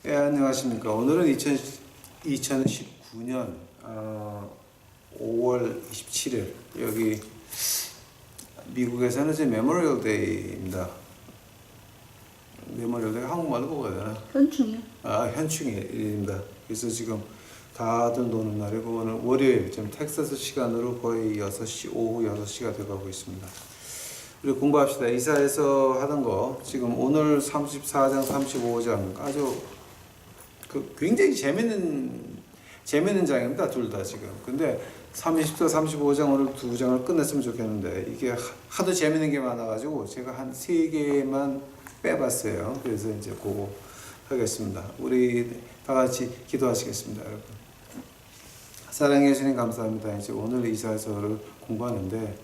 예, 안녕하십니까. 오늘은 2019년 5월 27일 여기 미국에서는 이제 메모리얼 데이입니다. 메모리얼 데이 한국말로 뭐가 되나? 현충일. 현충일입니다. 그래서 지금 다들 노는 날이고 오늘 월요일 지금 텍사스 시간으로 거의 6시 오후 6시가 돼가고 있습니다. 우리 공부합시다. 이사에서 하던 거 지금 오늘 34장 35장 아주 굉장히 재밌는 장입니다. 둘 다 지금. 근데 30장 35장 오늘 두 장을 끝냈으면 좋겠는데 이게 하도 재밌는 게 많아가지고 제가 한 3개만 빼봤어요. 그래서 이제 그거 하겠습니다. 우리 다 같이 기도하시겠습니다, 여러분. 사랑해 주님 감사합니다. 이제 오늘 이사서를 공부하는데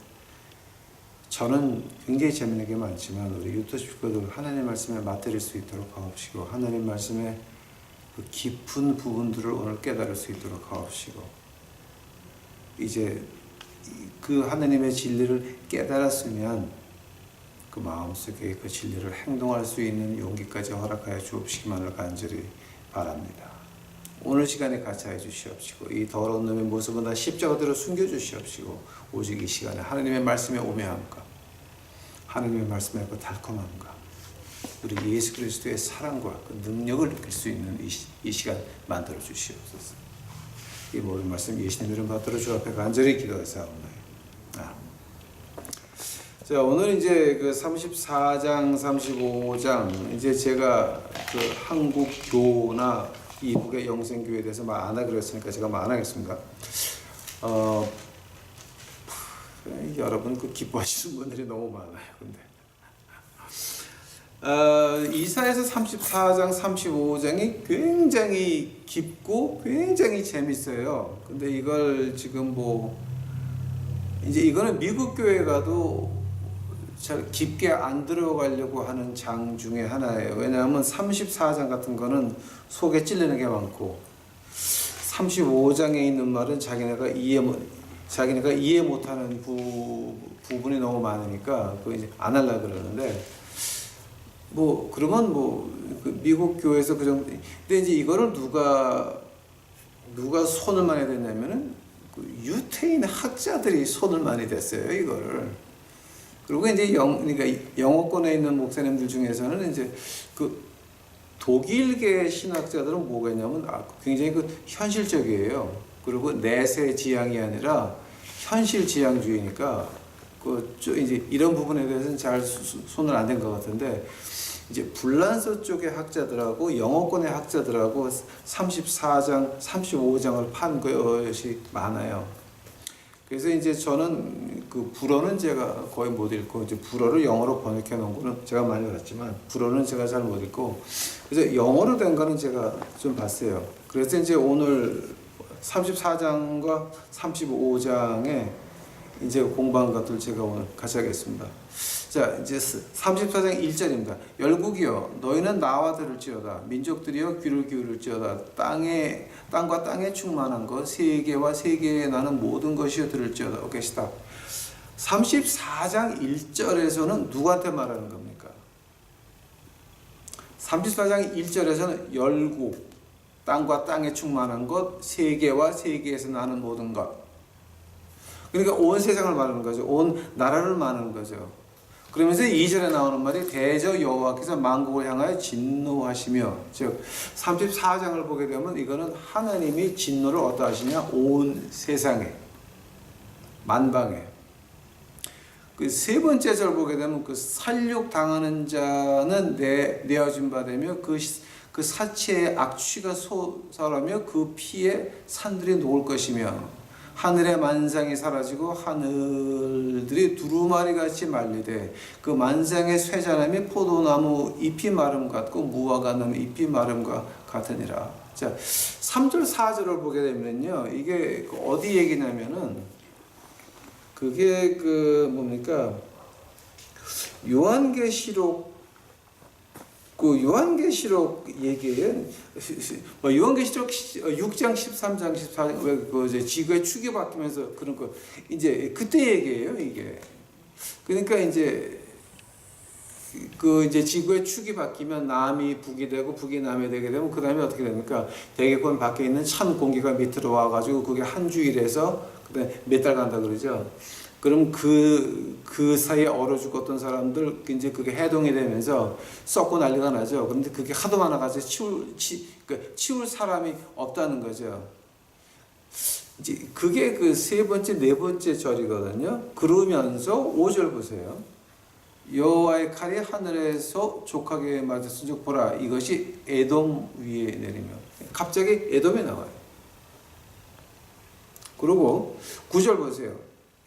저는 굉장히 재밌는 게 많지만 우리 유튜브 식구들 하나님 말씀에 맞들일 수 있도록 하옵시고 하나님 말씀에 그 깊은 부분들을 오늘 깨달을 수 있도록 하옵시고 이제 그 하나님의 진리를 깨달았으면 그 마음속에 그 진리를 행동할 수 있는 용기까지 허락하여 주옵시기만을 간절히 바랍니다. 오늘 시간에 같이 해 주시옵시고 이 더러운 놈의 모습은 다 십자가대로 숨겨 주시옵시고 오직 이 시간에 하나님의 말씀에 오매함과 하나님의 말씀의 그 달콤함과 우리 예수 그리스도의 사랑과 그 능력을 느낄 수 있는 이 시간 만들어 주시옵소서. 이 모든 말씀 예수님 이름 받들어 주 앞에 간절히 기도하사옵나이다. 자, 오늘 이제 그 34장, 35장 이제 제가 그 한국 교나 이북의 영생교회에 대해서 말 안 하기로 했으니까 제가 말 안 하겠습니다. 여러분 그 기뻐하시는 분들이 너무 많아요. 근데 이사에서 34장, 35장이 굉장히 깊고 굉장히 재밌어요. 근데 이걸 지금 이제 이거는 미국 교회 가도 잘 깊게 안 들어가려고 하는 장 중에 하나예요. 왜냐하면 34장 같은 거는 속에 찔리는 게 많고 35장에 있는 말은 자기네가 이해 못하는 부분이 너무 많으니까 그 이제 안 하려고 그러는데 그러면 그 미국 교회에서 그 정도. 근데 이제 이거를 누가 손을 많이 댔냐면은 그 유태인 학자들이 손을 많이 댔어요, 이거를. 그리고 이제 그러니까 영어권에 있는 목사님들 중에서는 이제 그 독일계 신학자들은 뭐가 있냐면 굉장히 그 현실적이에요. 그리고 내세 지향이 아니라 현실 지향주의니까 이제 이런 부분에 대해서는 잘 손을 안 댄 것 같은데 이제 불란서 쪽의 학자들하고 영어권의 학자들하고 34장, 35장을 판 것이 많아요. 그래서 이제 저는 그 불어는 제가 거의 못 읽고 이제 불어를 영어로 번역해 놓은 거는 제가 많이 봤지만 불어는 제가 잘 못 읽고 그래서 영어로 된 거는 제가 좀 봤어요. 그래서 이제 오늘 34장과 35장에 이제 공부한 것들 제가 오늘 같이 하겠습니다. 자, 이제 34장 1절입니다. 열국이여 너희는 나와 들을지어다. 민족들이여 귀를 기울일지어다. 땅과 땅에 충만한 것 세계와 세계에 나는 모든 것이여 들을지어다. 오케이, 스탑. 34장 1절에서는 누구한테 말하는 겁니까? 34장 1절에서는 열국, 땅과 땅에 충만한 것 세계와 세계에서 나는 모든 것. 그러니까 온 세상을 말하는 거죠. 온 나라를 말하는 거죠. 그러면서 2절에 나오는 말이 대저 여호와께서 만국을 향하여 진노하시며, 즉 34장을 보게 되면 이거는 하나님이 진노를 어떠 하시냐? 온 세상에, 만방에. 그 세 번째 절 보게 되면 그 살육 당하는 자는 내어진 바 되며 그 사체의 악취가 솟아나며 그 피에 산들이 녹을 것이며 하늘의 만상이 사라지고 하늘들이 두루마리같이 말리되 그 만상의 쇠자나미 포도나무 잎이 마름 같고 무화과 나무 잎이 마름과 같으니라. 자, 3절 4절을 보게 되면요, 이게 어디 얘기냐면은 그게 뭡니까? 요한계시록 얘기에 요한계시록 6장 13장 14장 왜 이제 지구의 축이 바뀌면서 그런 거 이제 그때 얘기예요, 이게. 그러니까 이제 그 이제 지구의 축이 바뀌면 남이 북이 되고 북이 남이 되게 되면 그 다음에 어떻게 됩니까? 대기권 밖에 있는 찬 공기가 밑으로 와가지고 그게 한 주일에서 그다음에 몇 달 간다 그러죠. 그럼 그 사이에 얼어 죽었던 사람들 이제 그게 해동이 되면서 썩고 난리가 나죠. 그런데 그게 하도 많아가지고 치울 사람이 없다는 거죠. 이제 그게 그 세 번째, 네 번째 절이거든요. 그러면서 5절 보세요. 여호와의 칼이 하늘에서 족하게 맞았은즉 보라 이것이 에돔 위에 내리며 갑자기 에돔이 나와요. 그리고 9절 보세요.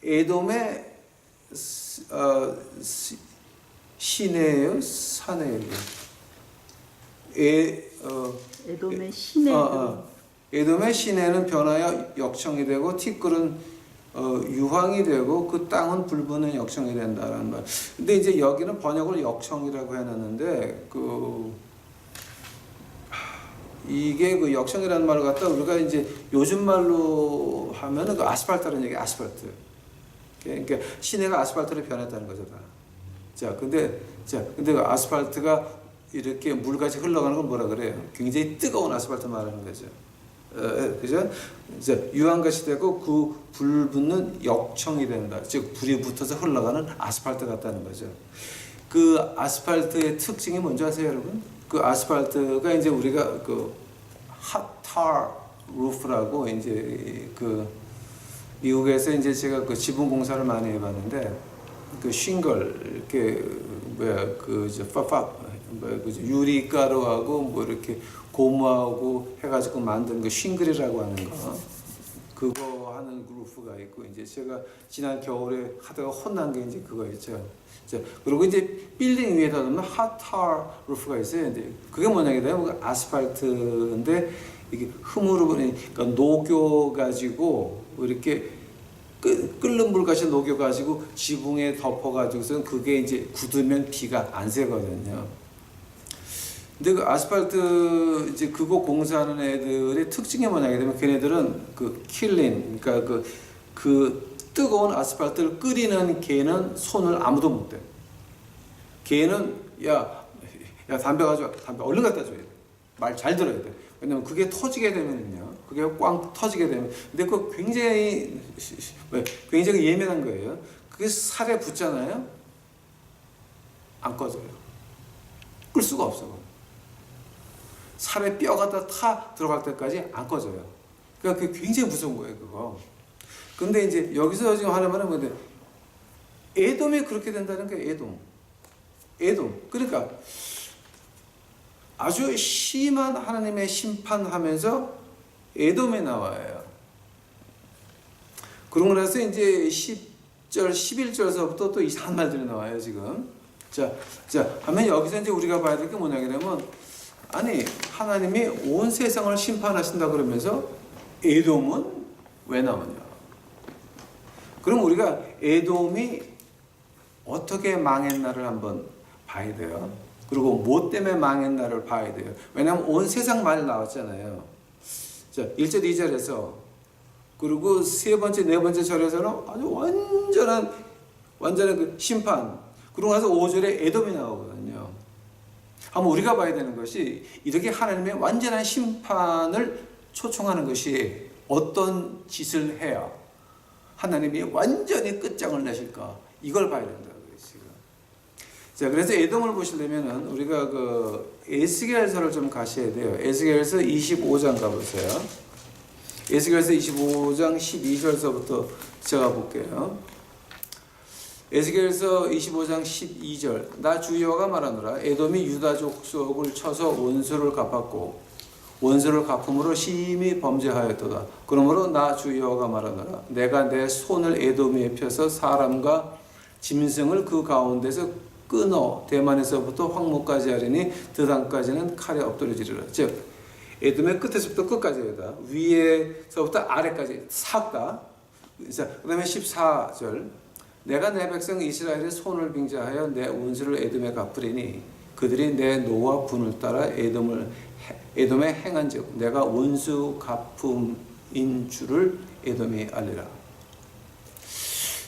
에돔의 시내예요, 산이에요. 에돔의 시내. 에돔의 시내는 변하여 역청이 되고 티끌은 유황이 되고 그 땅은 불붙는 역청이 된다라는 말. 근데 이제 여기는 번역을 역청이라고 해놨는데 이게 그 역청이라는 말을 갖다 우리가 이제 요즘 말로 하면은 그 아스팔트라는 얘기, 아스팔트. 그러니까 시내가 아스팔트로 변했다는 거죠, 다. 근데 그 아스팔트가 이렇게 물같이 흘러가는 건 뭐라 그래요? 굉장히 뜨거운 아스팔트 말하는 거죠. 그죠? 이제 유황같이 되고 그 불붙는 역청이 된다. 즉 불이 붙어서 흘러가는 아스팔트 같다는 거죠. 그 아스팔트의 특징이 뭔지 아세요, 여러분? 그 아스팔트가 이제 우리가 그 핫타 루프라고 이제 그 미국에서 이제 제가 그 지붕 공사를 많이 해봤는데 그 싱글 이렇게 그 이제 유리가루하고 뭐 이렇게 고무하고 해가지고 만든 그 싱글이라고 하는 거 그거 하는 루프가 있고 이제 제가 지난 겨울에 하다가 혼난 게 이제 그거였죠. 그리고 이제 빌딩 위에다 놓으면 핫타 루프가 있어요. 근데 그게 뭐냐면 아스팔트인데 이게 흠으로 그러니까 녹여 가지고 이렇게 끓는 물같이 녹여 가지고 지붕에 덮어 가지고서 그게 이제 굳으면 비가 안 새거든요. 근데 그 아스팔트 이제 그거 공사하는 애들의 특징이 뭐냐면 걔네들은 그 킬린 그러니까 그 뜨거운 아스팔트를 끓이는 걔는 손을 아무도 못 대. 걔는 야 담배 가져와, 담배 얼른 갖다 줘야 돼. 말 잘 들어야 돼. 왜냐면 그게 터지게 되면은요, 그게 꽝 터지게 되면, 근데 그 굉장히 예민한 거예요. 그게 살에 붙잖아요. 안 꺼져요. 끌 수가 없어. 살에 뼈가 다 들어갈 때까지 안 꺼져요. 그러니까 그게 굉장히 무서운 거예요, 그거. 근데 이제 여기서 지금 하는 말은 뭔데? 에돔이 그렇게 된다는 게 에돔. 그러니까 아주 심한 하나님의 심판하면서 에돔에 나와요. 그러고 나서 이제 10절, 11절서부터 또 이상한 말들이 나와요, 지금. 자, 하면 여기서 이제 우리가 봐야 될 게 뭐냐면, 아니, 하나님이 온 세상을 심판하신다 그러면서 에돔은 왜 나오냐? 그럼 우리가 에돔이 어떻게 망했나를 한번 봐야 돼요. 그리고 뭐 때문에 망했나를 봐야 돼요. 왜냐하면 온 세상 말이 나왔잖아요. 자, 1절, 2절에서 그리고 세 번째, 네 번째 절에서는 아주 완전한 그 심판. 그러고 나서 5절에 에돔이 나오거든요. 한번 우리가 봐야 되는 것이 이렇게 하나님의 완전한 심판을 초청하는 것이 어떤 짓을 해야 하나님이 완전히 끝장을 내실까? 이걸 봐야 된다고요, 지금. 자, 그래서 에돔을 보시려면은 우리가 그 에스겔서를 좀 가셔야 돼요. 에스겔서 25장 가보세요. 에스겔서 25장 12절서부터 제가 볼게요. 에스겔서 25장 12절. 나 주 여호와가 말하노라. 에돔이 유다 족속을 쳐서 원수를 갚았고 원수를 갚음으로 심히 범죄하였도다. 그러므로 나 주 여호와가 말하노라. 내가 내 손을 에돔에 펴서 사람과 짐승을 그 가운데서 끊어 대만에서부터 황무까지 하리니 드단까지는 칼에 엎드려지리라. 즉 에돔의 끝에서부터 끝까지다. 위에서부터 아래까지 싹 다. 자, 그다음에 14절. 내가 내 백성 이스라엘의 손을 빙자하여 내 원수를 에돔에 갚으리니 그들이 내 노와 분을 따라 에돔에 행한즉 내가 원수 갚음인 줄을 에돔이 알리라.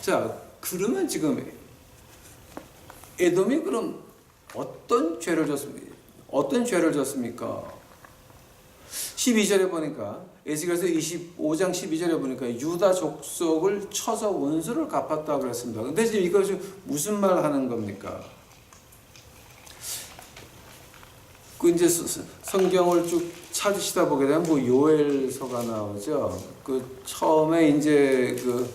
자, 그러면 지금 에돔이 그럼 어떤 죄를 졌습니까? 어떤 죄를 졌습니까? 12절에 보니까 에스겔서 25장 12절에 보니까 유다 족속을 쳐서 원수를 갚았다고 그랬습니다. 근데 지금 이것이 무슨 말 하는 겁니까? 그 이제 성경을 쭉 찾으시다 보게 되면 뭐 요엘서가 나오죠. 그 처음에 이제 그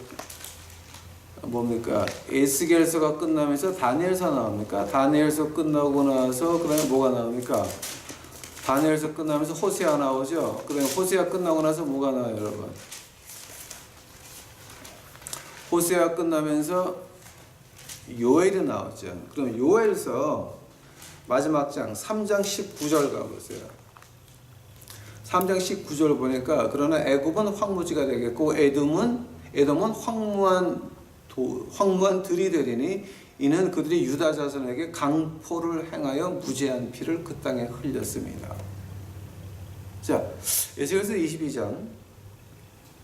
뭡니까? 에스겔서가 끝나면서 다니엘서 나옵니까? 다니엘서 끝나고 나서 그다음에 뭐가 나옵니까? 다니엘서 끝나면서 호세아 나오죠. 그다음에 호세아 끝나고 나서 뭐가 나와요, 여러분? 호세아 끝나면서 요엘이 나오죠. 그럼 요엘서 마지막 장 3장 19절 가보세요. 3장 19절 보니까 그러나 애굽은 황무지가 되겠고 에돔은 황무한 들이 되리니 이는 그들이 유다 자손에게 강포를 행하여 무죄한 피를 그 땅에 흘렸습니다. 자, 에스겔서 22장,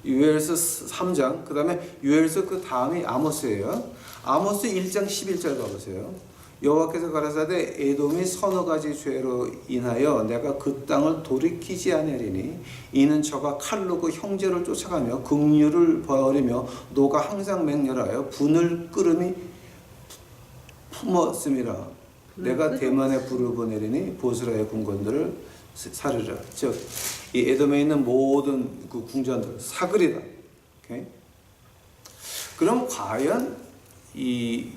요엘서 3장, 그 다음에 요엘서 그 다음이 아모스예요. 아모스 1장 11절 가보세요. 여호와께서 가라사대 에돔이 서너 가지 죄로 인하여 내가 그 땅을 돌이키지 아니하리니 이는 저가 칼로 그 형제를 쫓아가며 긍휼을 버리며 노가 항상 맹렬하여 분을 끓음이 품었음이라. 내가 대만에 불을 보내리니 보스라의 궁전들을 사르라. 즉 이 에돔에 있는 모든 그 궁전들 사그리다. 오케이? 그럼 과연 이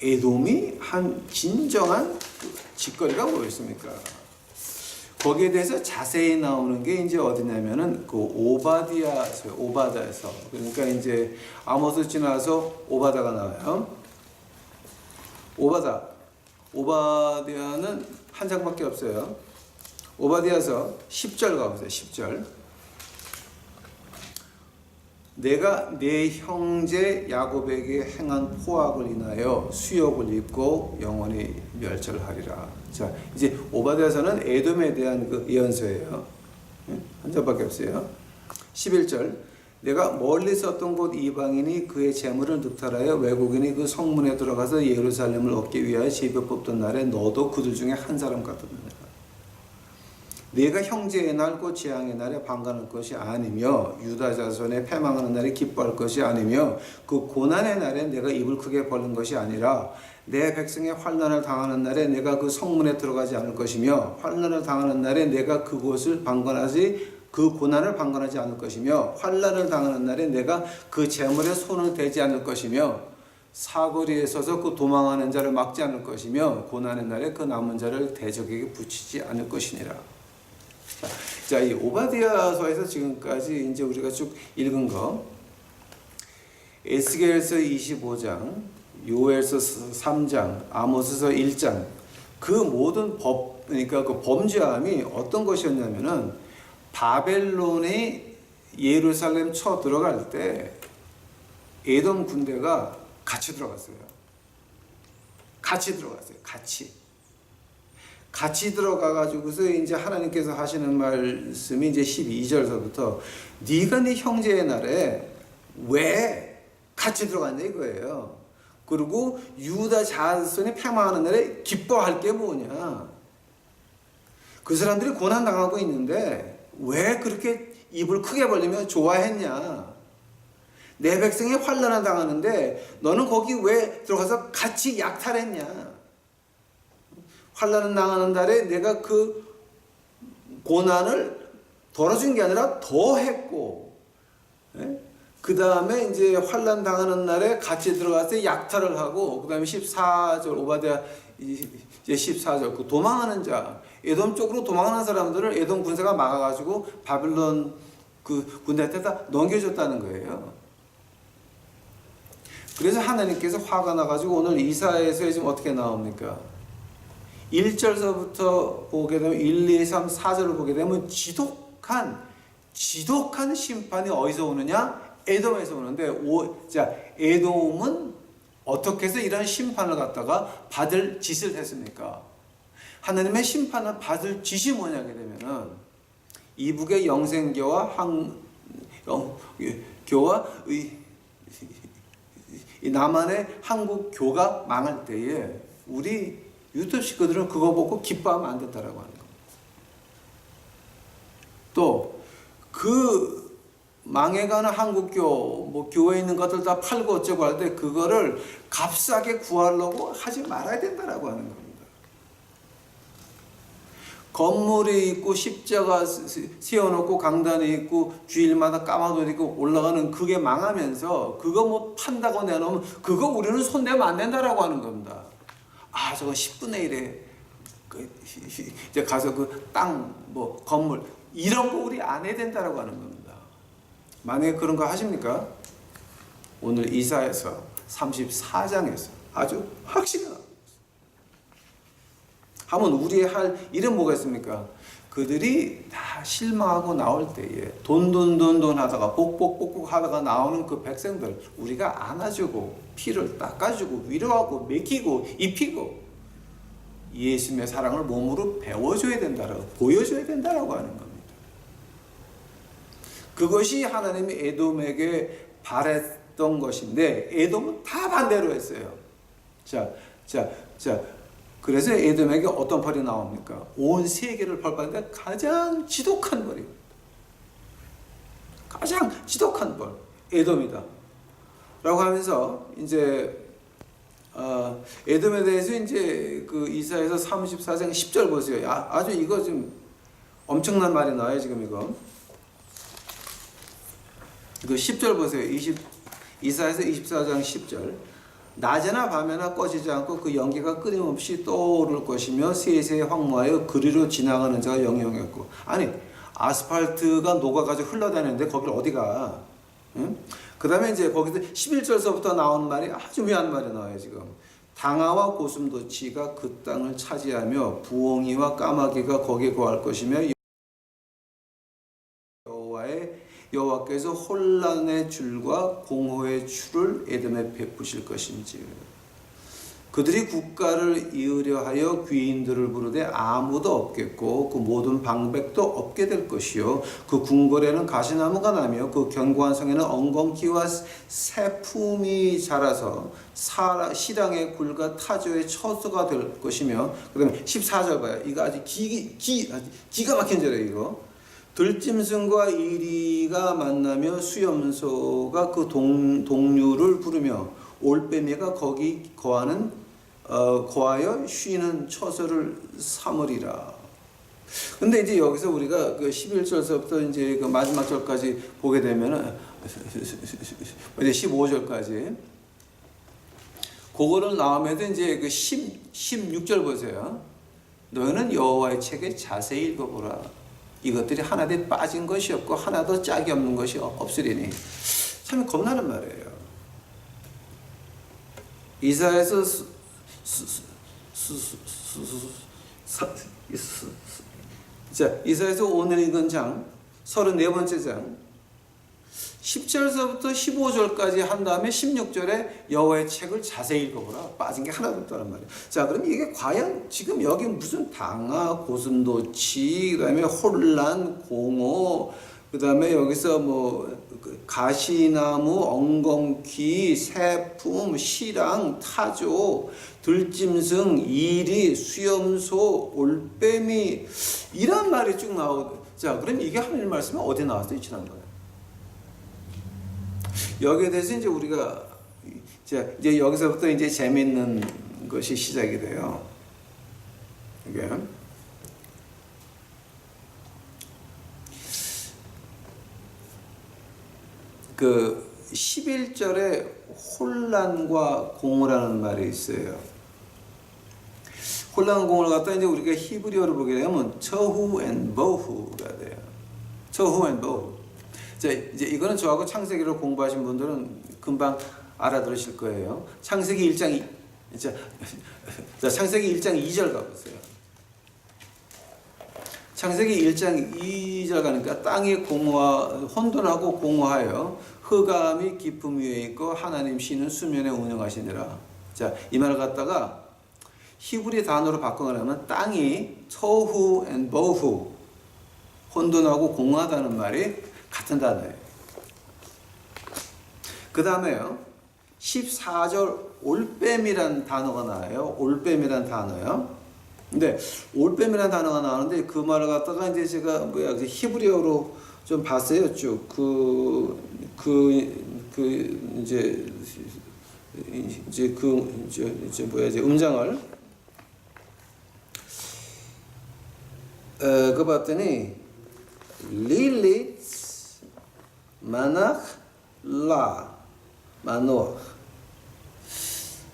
에돔이 한 진정한 짓거리가 뭐였습니까? 거기에 대해서 자세히 나오는 게 이제 어디냐면은 그 오바다에서 그러니까 이제 아모스 지나서 오바다가 나와요. 오바디아는 한 장밖에 없어요. 오바디아서 10절 가보세요. 10절. 내가 내 형제 야곱에게 행한 포악을 인하여 수욕을 입고 영원히 멸절하리라. 자, 이제 오바댜서는 에돔에 대한 그 예언서예요. 한 절밖에 없어요. 11절. 내가 멀리 있었던 곳 이방인이 그의 재물을 득탈하여 외국인이 그 성문에 들어가서 예루살렘을 얻기 위하여 제비 뽑던 날에 너도 그들 중에 한 사람 같았느니라. 네가 형제의 날 곧 재앙의 날에 방관할 것이 아니며 유다 자손의 패망하는 날에 기뻐할 것이 아니며 그 고난의 날에 내가 입을 크게 벌린 것이 아니라 내 백성의 환난을 당하는 날에 내가 그 성문에 들어가지 않을 것이며 환난을 당하는 날에 내가 그곳을 방관하지 그 고난을 방관하지 않을 것이며 환난을 당하는 날에 내가 그 재물에 손을 대지 않을 것이며 사거리에 서서 그 도망하는 자를 막지 않을 것이며 고난의 날에 그 남은 자를 대적에게 붙이지 않을 것이니라. 자, 이 오바댜서에서 지금까지 이제 우리가 쭉 읽은 거, 에스겔서 25장, 요엘서 3장, 아모스서 1장, 그 모든 그러니까 그 범죄함이 어떤 것이었냐면은 바벨론이 예루살렘 쳐 들어갈 때 에돔 군대가 같이 들어갔어요. 같이 들어가가지고서 이제 하나님께서 하시는 말씀이 이제 12절서부터 네가 네 형제의 날에 왜 같이 들어갔냐 이거예요. 그리고 유다 자손이 패망하는 날에 기뻐할 게 뭐냐. 그 사람들이 고난 당하고 있는데 왜 그렇게 입을 크게 벌리며 좋아했냐. 내 백성이 환난을 당하는데 너는 거기 왜 들어가서 같이 약탈했냐. 환난을 당하는 날에 내가 그 고난을 덜어준 게 아니라 더 했고, 그 다음에 이제 환난 당하는 날에 같이 들어가서 약탈을 하고, 그 다음에 14절 오바댜 이제 14절 그 도망하는 자, 에돔 쪽으로 도망하는 사람들을 에돔 군사가 막아가지고 바빌론 그 군대한테 다 넘겨줬다는 거예요. 그래서 하나님께서 화가 나가지고 오늘 이사야에서 지금 어떻게 나옵니까? 1절서부터 보게 되면 1, 2, 3, 4절을 보게 되면 지독한 심판이 어디서 오느냐? 에돔에서 오는데 자, 에돔은 어떻게 해서 이런 심판을 갖다가 받을 짓을 했습니까? 하나님의 심판을 받을 짓이 뭐냐게 되면은 이북의 영생교와 교와 이 남한의 한국교가 망할 때에 우리 유튜브 식구들은 그거 보고 기뻐하면 안 된다라고 하는 겁니다. 또 그 망해가는 한국교 뭐 교회에 있는 것들 다 팔고 어쩌고 할 때 그거를 값싸게 구하려고 하지 말아야 된다라고 하는 겁니다. 건물이 있고 십자가 세워놓고 강단이 있고 주일마다 까마도 있고 올라가는 그게 망하면서 그거 뭐 판다고 내놓으면 그거 우리는 손대면 안 된다라고 하는 겁니다. 아 저거 10분의 1에 이제 가서 그 땅 뭐 건물 이런 거 우리 안 해야 된다라고 하는 겁니다. 만약에 그런 거 하십니까? 오늘 이사야서 34장에서 아주 확실한 하면 우리의 할 일은 뭐가 있습니까? 그들이 다 실망하고 나올 때에 돈 하다가 복복 하다가 나오는 그 백성들 우리가 안아주고 피를 닦아주고 위로하고 먹이고 입히고 예수님의 사랑을 몸으로 배워줘야 된다라고 보여줘야 된다라고 하는 겁니다. 그것이 하나님이 에돔에게 바랬던 것인데 에돔은 다 반대로 했어요. 자 그래서 에돔에게 어떤 벌이 나옵니까? 온 세계를 벌받는데 가장 지독한 벌입니다. 가장 지독한 벌 에돔이다 라고 하면서 이제 에돔에 대해서 이제 그 이사야서 34장 10절 보세요. 아주 이거 좀 엄청난 말이 나와요. 지금 이거 그 10절 보세요. 이사야서 24장 10절 낮에나 밤에나 꺼지지 않고 그 연기가 끊임없이 떠오를 것이며 세세에 황무하여 그리로 지나가는 자가 영영했고 아니 아스팔트가 녹아가지고 흘러다니는데 거기를 어디가 응? 그 다음에 이제 거기서 11절서부터 나오는 말이 아주 묘한 말이 나와요. 지금 당아와 고슴도치가 그 땅을 차지하며 부엉이와 까마귀가 거기에 거할 것이며 여호와께서 혼란의 줄과 공허의 줄을 에돔에 베푸실 것인지 그들이 국가를 이으려 하여 귀인들을 부르되 아무도 없겠고 그 모든 방백도 없게 될 것이요 그 궁궐에는 가시나무가 나며 그 견고한 성에는 엉겅퀴와 새품이 자라서 시랑의 굴과 타조의 처소가 될 것이며 그 다음에 14절 봐요. 이거 아주 기가 막힌 절이에요. 이거 들짐승과 이리가 만나며 수염소가 그 동류를 부르며 올빼미가 거기 거하여 쉬는 처소를 삼으리라. 근데 이제 여기서 우리가 그 11절서부터 이제 그 마지막 절까지 보게 되면은 이제 15절까지 그거를 나오면서 이제 그 16절 보세요. 너희는 여호와의 책에 자세히 읽어보라. 이것들이 하나도 빠진 것이 없고 하나도 짝이 없는 것이 없으리니. 참 겁나는 말이에요. 이사야서 이사야서 오늘 읽은 장 34번째 장 10절서부터 15절까지 한 다음에 16절에 여호와의 책을 자세히 읽어보라. 빠진 게 하나도 없다는 말이에요. 자, 그럼 이게 과연 지금 여기 무슨 당아, 고슴도치, 그 다음에 혼란, 공허, 그 다음에 여기서 뭐 가시나무, 엉겅퀴, 새품, 시랑, 타조, 들짐승, 이리, 수염소, 올빼미 이런 말이 쭉 나오고 자, 그럼 이게 하나님 말씀이 어디 나왔어요? 지난번에. 여기에 대해서 이제 우리가 이제 여기서부터 이제 재미있는 것이 시작이 돼요. 이게 그 11절에 혼란과 공허라는 말이 있어요. 혼란 공허를 갖다 이제 우리가 히브리어로 보게 되면 처후 앤 버후가 돼요. 처후 앤 버후. 이제 이거는 저하고 창세기를 공부하신 분들은 금방 알아들으실 거예요. 창세기 1장 창세기 1장 2절 가보세요. 창세기 1장 2절 가니까 땅이 혼돈하고 공허하여 흑암이 깊음 위에 있고 하나님 신은 수면에 운영하시니라. 자, 이 말을 갖다가 히브리 단어로 바꿔가려면 땅이 처후 앤 버후 혼돈하고 공허하다는 말이 같은 단어예요. 그 다음에요. 14절 올빼미란 단어가 나와요. 올빼미란 단어요. 근데 올빼미란 단어가 나오는데 그 말을 갖다가 이제 제가 히브리어로 좀 봤어요. 쭉 이제 음장을 그 봤더니 릴릿 마낙 라 마노아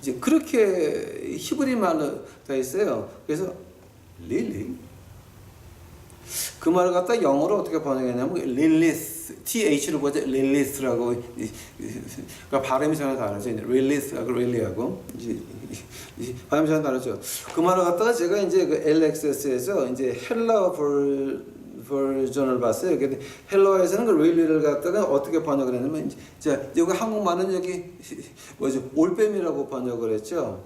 이제 그렇게 히브리 말로 돼 있어요. 그래서 릴리 그 말을 갖다 영어로 어떻게 번역했냐면 릴리스 TH로 보자 릴리스라고 그러니까 발음이 전혀 다르죠. 릴리스하고 릴리하고 이제 발음이 전혀 다르죠. 그 말을 갖다가 제가 이제 그 LXS에서 이제 헬라어 버전을 봤어요. 근데 헬라어에서는 그 릴리를 갖다가 어떻게 번역을 했냐면 자 여기 한국말은 여기 뭐죠 올빼미라고 번역을 했죠.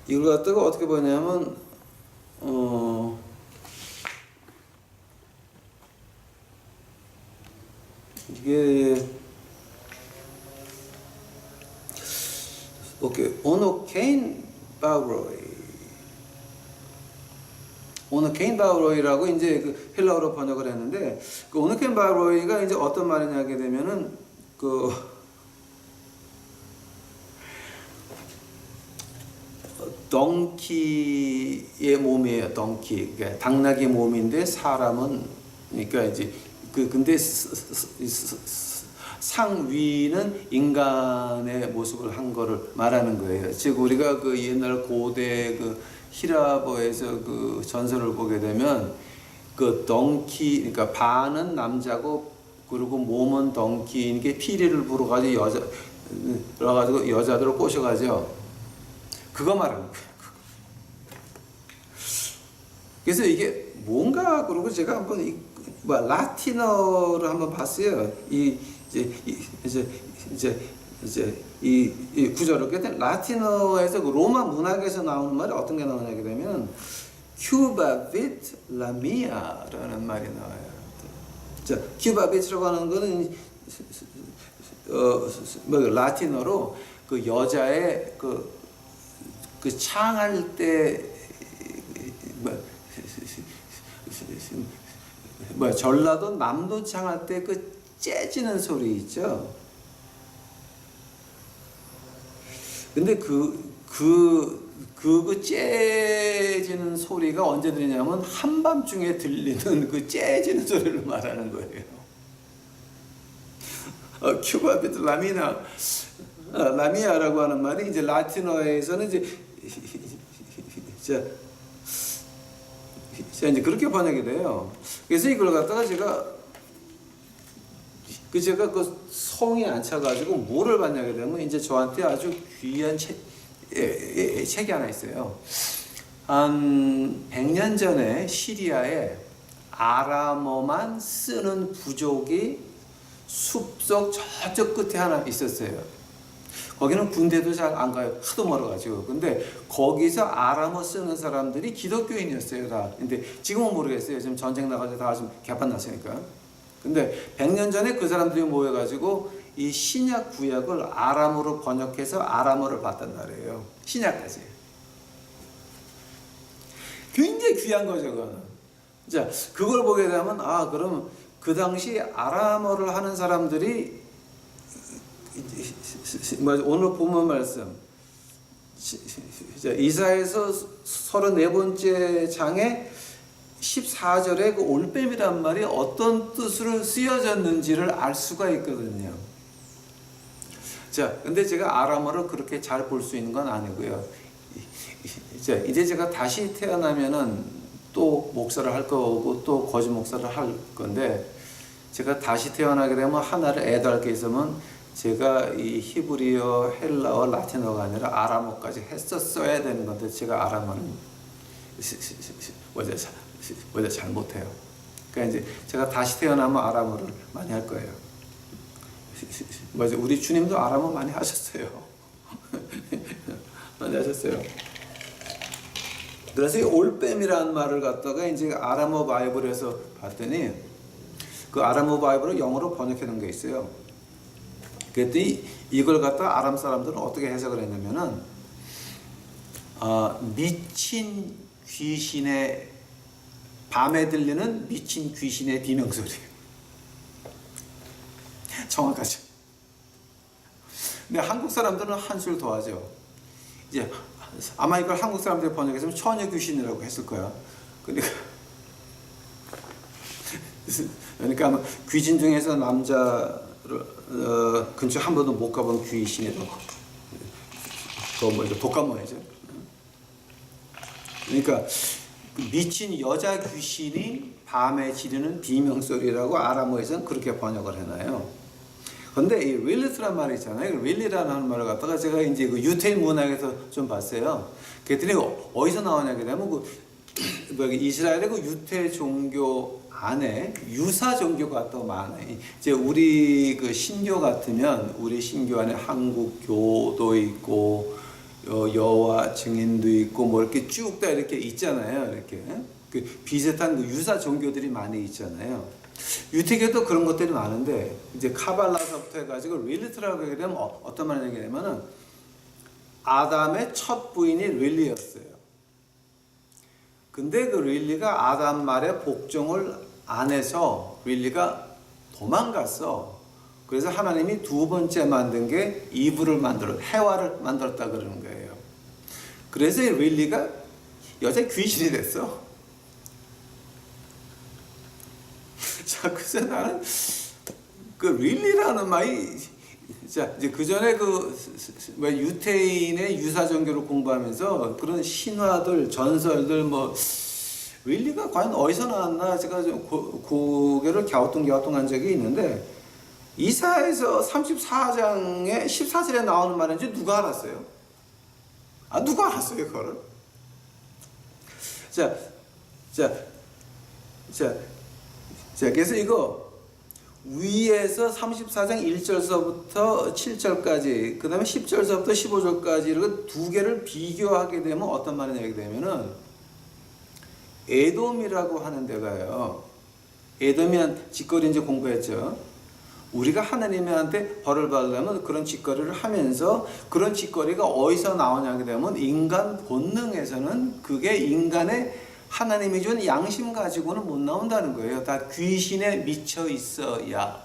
이걸 갖다가 어떻게 보냐면 이게 오케이 오노케인 바우로이라고 이제 그 헬라어로 번역을 했는데 그 오노케인 바우로이가 이제 어떤 말이냐 하게 되면은 그 덩키의 몸이에요. 덩키. 그러니까 당나귀 몸인데 사람은 그러니까 이제 근데 상위는 인간의 모습을 한 거를 말하는 거예요. 즉 우리가 그 옛날 고대 그 히라보에서 그 전설을 보게 되면 그 덩키 그러니까 반은 남자고 그리고 몸은 덩키인 게 피리를 불어가지고 여자들을 꼬셔가지고 그거 말하는 거예요. 그래서 이게 뭔가 그러고 제가 한번 라틴어를 한번 봤어요. 이 구절을 그때 라틴어에서 그 로마 문학에서 나오는 말이 어떤 게 나오냐 되면 큐바 비트 라미아라는 말이 나와요. 자, 큐바 비트라고 하는 거는 라틴어로 그 여자의 그 창할 때 전라도 남도 창할 때 그 째지는 소리 있죠. 근데 그 째지는 소리가 언제 들리냐면 한밤중에 들리는 그 째지는 소리를 말하는 거예요. 큐바비트 라미아라고 하는 말이 이제 라틴어에서는 이제 그렇게 번역이 돼요. 그래서 이걸 갖다가 제가 그 성이 안 차가지고 뭐를 봤냐게 되면 이제 저한테 아주 귀한 책이 하나 있어요. 한 100년 전에 시리아에 아람어만 쓰는 부족이 숲속 저쪽 끝에 하나 있었어요. 거기는 군대도 잘 안 가요. 하도 멀어가지고. 근데 거기서 아람어 쓰는 사람들이 기독교인이었어요, 다. 근데 지금은 모르겠어요. 지금 전쟁 나가지고 다 지금 개판 났으니까. 근데 100년 전에 그 사람들이 모여가지고 이 신약 구약을 아람어로 번역해서 아람어를 봤단 말이에요. 신약까지. 굉장히 귀한 거죠, 그거는. 자, 그걸 보게 되면, 그럼 그 당시 아람어를 하는 사람들이 오늘 본문 말씀 이사야서 34번째 장에 14절에 그 올빼미란 말이 어떤 뜻으로 쓰여졌는지를 알 수가 있거든요. 자, 근데 제가 아람어를 그렇게 잘 볼 수 있는 건 아니고요. 자, 이제 제가 다시 태어나면은 또 목사를 할 거고 또 거짓 목사를 할 건데 제가 다시 태어나게 되면 하나를 애달게 있으면 제가 이 히브리어, 헬라어, 라틴어가 아니라 아람어까지 했었어야 되는 건데 제가 아람어는 잘 못해요. 그러니까 이제 제가 다시 태어나면 아람어를 많이 할 거예요. 맞아, 우리 주님도 아람어 많이 하셨어요. 많이 하셨어요. 그래서 이 올빼미라는 말을 갖다가 이제 아람어 바이블에서 봤더니 그 아람어 바이블을 영어로 번역해 놓은 게 있어요. 그랬더니 이걸 갖다 아람 사람들은 어떻게 해석을 했냐면은 미친 귀신의 밤에 들리는 미친 귀신의 비명소리. 정확하죠. 근데 한국 사람들은 한술 더하죠. 이제 아마 이걸 한국 사람들이 번역했으면 처녀 귀신이라고 했을 거야. 그러니까 아마 귀신 중에서 남자를 근처 한 번도 못 가본 귀신이라고. 그거 뭐죠? 독감모이죠. 그러니까 미친 여자 귀신이 밤에 지르는 비명소리라고 아람어에서는 그렇게 번역을 해놔요. 근데 이 릴리스란 말이 있잖아요. 릴리라는 말을 갖다가 제가 이제 그 유태인 문학에서 좀 봤어요. 그랬더니 어디서 나오냐 그러면 이스라엘의 그 유태 종교 안에 유사 종교가 또 많아요. 이제 우리 그 신교 같으면 우리 신교 안에 한국교도 있고 여호와 증인도 있고 뭐 이렇게 쭉 다 이렇게 있잖아요. 이렇게 그 비슷한 그 유사 종교들이 많이 있잖아요. 유태교도 그런 것들이 많은데 이제 카발라서부터 해가지고 릴리트라고 하게 되면 어떤 말을 얘기하냐면은 아담의 첫 부인이 릴리였어요. 근데 그 릴리가 아담 말에 복종을 안 해서 릴리가 도망갔어. 그래서 하나님이 두 번째 만든 게 이브를 해와를 만들었다 그러는 거예요. 그래서 릴리가 여자 귀신이 됐어. 자, 그래서 나는 그 릴리라는 말이 자 이제 그 전에 그 유태인의 유사 종교를 공부하면서 그런 신화들 전설들 뭐 릴리가 과연 어디서 나왔나 제가 좀 고개를 갸우뚱한 적이 있는데 이사야에서 34장에 14절에 나오는 말인지 누가 알았어요? 누가 알았어요 그거를? 자, 그래서 이거 위에서 34장 1절서부터 7절까지, 그 다음에 10절서부터 15절까지 이렇게 두 개를 비교하게 되면 어떤 말이 나게 되면은 에돔이라고 하는 데가요. 에돔이란 짓거리 이제 공부했죠. 우리가 하나님한테 벌을 받으려면 그런 짓거리를 하면서 그런 짓거리가 어디서 나오냐게 되면 인간 본능에서는 그게 인간의 하나님이 준 양심 가지고는 못 나온다는 거예요. 다 귀신에 미쳐 있어야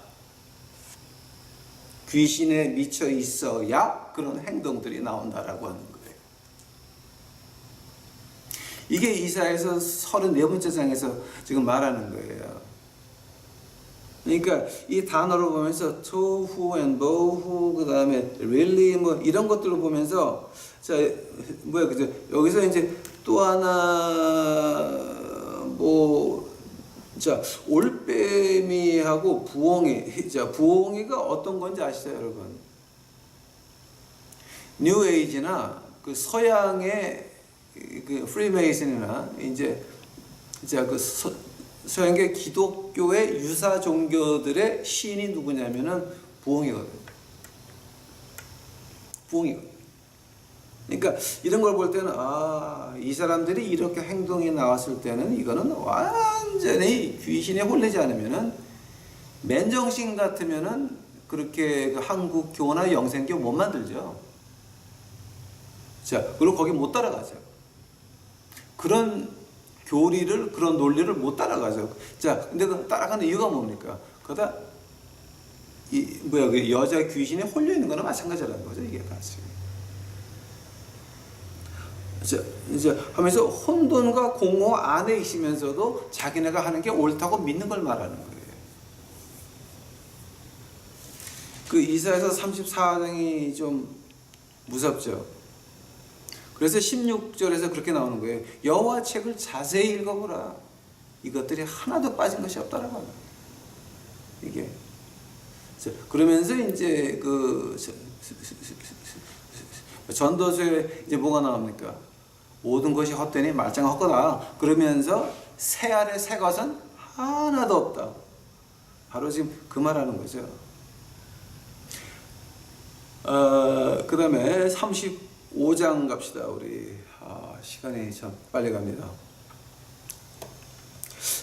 그런 행동들이 나온다라고 하는 거예요. 이게 이사야에서 34번째 장에서 지금 말하는 거예요. 그러니까 이 단어를 보면서 tohu and bohu 그 다음에 really 뭐 이런 것들을 보면서 자 그죠? 여기서 이제 또 하나 올빼미하고 부엉이가 어떤 건지 아시죠, 여러분? 뉴 에이지나 그 서양의 그 프리메이슨이나 이제 그 서양계 기독교의 유사 종교들의 시인이 누구냐면은 부엉이거든요. 그러니까 이런 걸 볼 때는 이 사람들이 이렇게 행동이 나왔을 때는 이거는 완전히 귀신에 홀리지 않으면은 맨정신 같으면은 그렇게 그 한국 교나 영생교 못 만들죠. 자, 그리고 거기 못 따라가죠. 그런 교리를 그런 논리를 못 따라가죠. 자, 근데 그 따라가는 이유가 뭡니까? 그러다 그 여자 귀신에 홀려 있는 거나 마찬가지라는 거죠. 이게 같이. 이제 하면서 혼돈과 공허 안에 있으면서도 자기네가 하는 게 옳다고 믿는 걸 말하는 거예요. 그 이사야서 34장이 좀 무섭죠. 그래서 16절에서 그렇게 나오는 거예요. 여호와 책을 자세히 읽어보라. 이것들이 하나도 빠진 것이 없다라고 합니다. 이게. 그러면서 이제 그 전도서에 이제 뭐가 나옵니까? 모든 것이 헛되니 말짱 헛거다. 그러면서 새 아래 새 것은 하나도 없다. 바로 지금 그 말하는 거죠. 그 다음에 35장 갑시다. 우리 시간이 참 빨리 갑니다.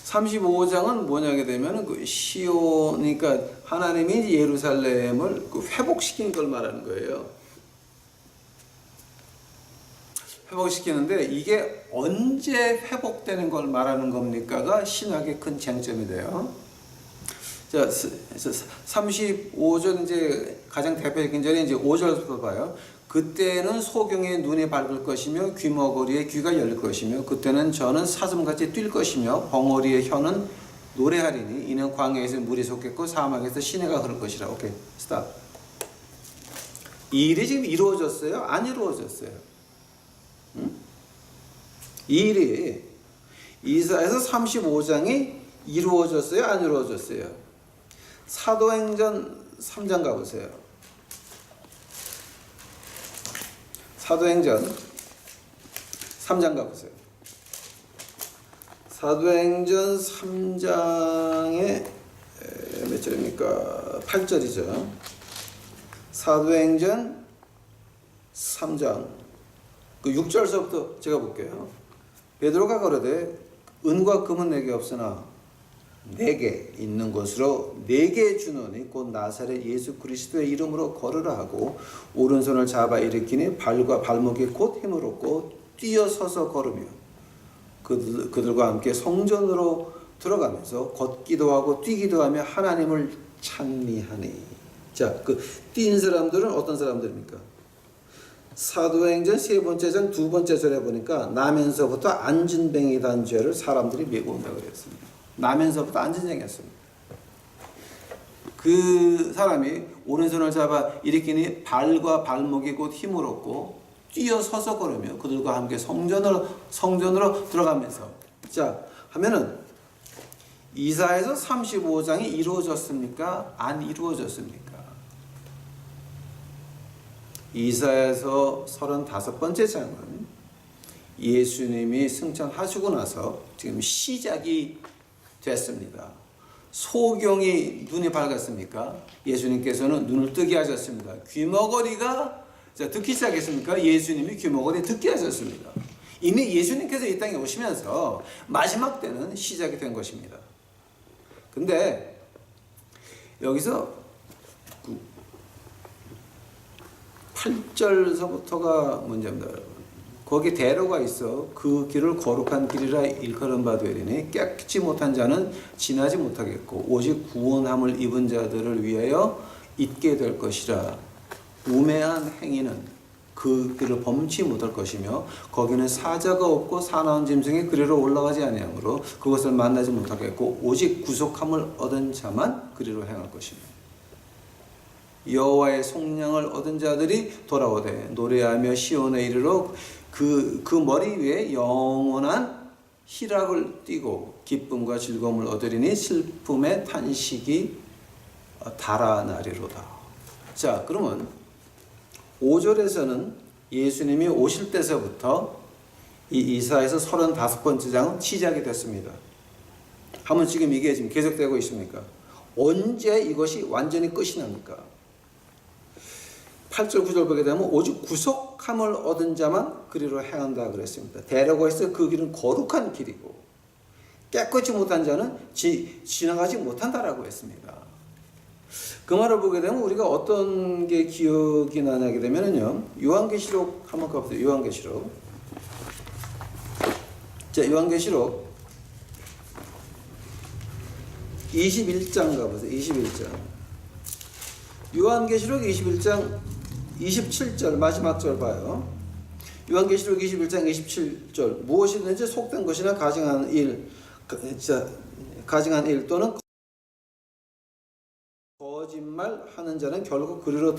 35장은 뭐냐게 되면 그 시온, 그러니까 하나님이 예루살렘을 그 회복시킨 걸 말하는 거예요. 회복시키는데 이게 언제 회복되는 걸 말하는 겁니까가 신학의 큰 쟁점이 돼요. 자, 35절 이제 가장 대표적인 절이 이제 5절부터 봐요. 그때는 소경의 눈이 밝을 것이며 귀머거리의 귀가 열릴 것이며 그때는 저는 사슴같이 뛸 것이며 벙어리의 혀는 노래하리니 이는 광야에서 물이 솟겠고 사막에서 시내가 흐를 것이라. 오케이, 스탑. 이 일이 지금 이루어졌어요? 안 이루어졌어요? 이 일이 이사야서 35장이 이루어졌어요? 안 이루어졌어요? 사도행전 3장 가보세요. 사도행전 3장 가보세요. 사도행전 3장에 몇 절입니까? 8절이죠. 사도행전 3장 그 6절서부터 제가 볼게요. 베드로가 가로되 은과 금은 내게 없으나 내게 있는 것으로 내게 주노니 곧 나사렛 예수 그리스도의 이름으로 걸으라 하고 오른손을 잡아 일으키니 발과 발목이 곧 힘을 얻고 뛰어서서 걸으며 그들과 함께 성전으로 들어가면서 걷기도 하고 뛰기도 하며 하나님을 찬미하니. 자, 그 뛴 사람들은 어떤 사람들입니까? 사도행전 3번째 장 2번째 절에 보니까 나면서부터 안진뱅이단 죄를 사람들이 메고 온다고 그랬습니다. 나면서부터 안진뱅이였습니다. 그 사람이 오른손을 잡아 일으키니 발과 발목이 곧 힘을 얻고 뛰어서서 걸으며 그들과 함께 성전으로 들어가면서. 자, 하면은 이사야서 35장이 이루어졌습니까? 안 이루어졌습니까? 이사야서 35번째 장은 예수님이 승천하시고 나서 지금 시작이 됐습니다. 소경이 눈이 밝았습니까? 예수님께서는 눈을 뜨게 하셨습니다. 귀머거리가 듣기 시작했습니까? 예수님이 귀머거리 듣게 하셨습니다. 이미 예수님께서 이 땅에 오시면서 마지막 때는 시작이 된 것입니다. 근데 여기서 8절서부터가 문제입니다, 여러분. 거기 대로가 있어 그 길을 거룩한 길이라 일컬은 바 되리니 깨끗이 못한 자는 지나지 못하겠고 오직 구원함을 입은 자들을 위하여 있게 될 것이라. 우매한 행위는 그 길을 범치 못할 것이며 거기는 사자가 없고 사나운 짐승이 그리로 올라가지 아니하므로 그것을 만나지 못하겠고 오직 구속함을 얻은 자만 그리로 행할 것이며 여호와의 속량을 얻은 자들이 돌아오되 노래하며 시온에 이르러 그 머리 위에 영원한 희락을 띠고 기쁨과 즐거움을 얻으리니 슬픔의 탄식이 달아나리로다. 자, 그러면 5절에서는 예수님이 오실 때서부터 이 이사야서 35번째 장은 시작이 됐습니다. 하면 지금 이게 지금 계속되고 있습니까? 언제 이것이 완전히 끝이 납니까? 8절 9절 보게 되면 오직 구속함을 얻은 자만 그리로 행한다 그랬습니다. 대로가 있어 그 길은 거룩한 길이고 깨끗이 못한 자는 지나가지 못한다라고 했습니다. 그 말을 보게 되면 우리가 어떤 게 기억이 나게 되면요, 요한계시록 한번 가보세요. 요한계시록. 자, 요한계시록 21장 가보세요. 21장. 요한계시록 21장 27절 마지막 절 봐요. 요한계시록 21장 27절 무엇이든지 속된 것이나 가증한 일 또는 거짓말하는 자는 결국 그리로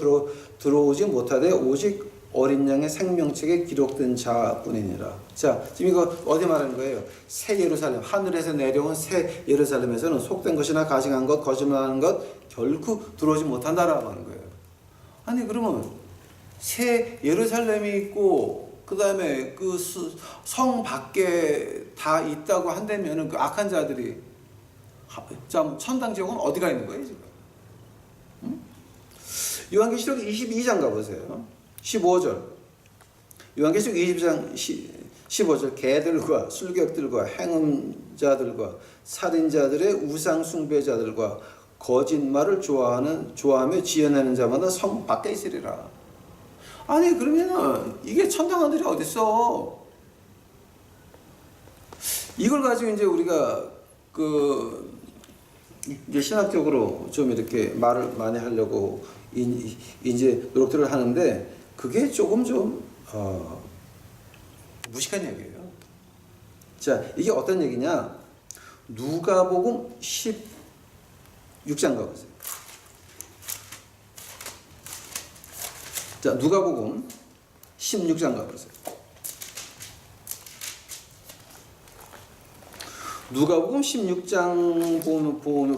들어오지 못하되 오직 어린 양의 생명책에 기록된 자뿐이니라. 자, 지금 이거 어디 말하는 거예요? 새 예루살렘, 하늘에서 내려온 새 예루살렘에서는 속된 것이나 가증한 것, 거짓말하는 것 결코 들어오지 못한다라고 하는 거예요. 아니 그러면 새 예루살렘이 있고 그 다음에 그 성 밖에 다 있다고 한다면은 그 악한 자들이 천당 지옥은 어디가 있는 거예요 지금? 요한계시록 22장 가보세요. 15절. 요한계시록 22장 15절 개들과 술객들과 행음자들과 살인자들의 우상 숭배자들과 거짓말을 좋아하며 지어내는 자마다 성 밖에 있으리라. 아니 그러면은 이게 천당아들이 어딨어? 이걸 가지고 이제 우리가 이제 신학적으로 좀 이렇게 말을 많이 하려고 이제 노력들을 하는데 그게 조금 좀 무식한 얘기예요. 자, 이게 어떤 얘기냐? 누가복음 16장 가보세요. 자, 누가복음 16장 가보세요. 누가복음 16장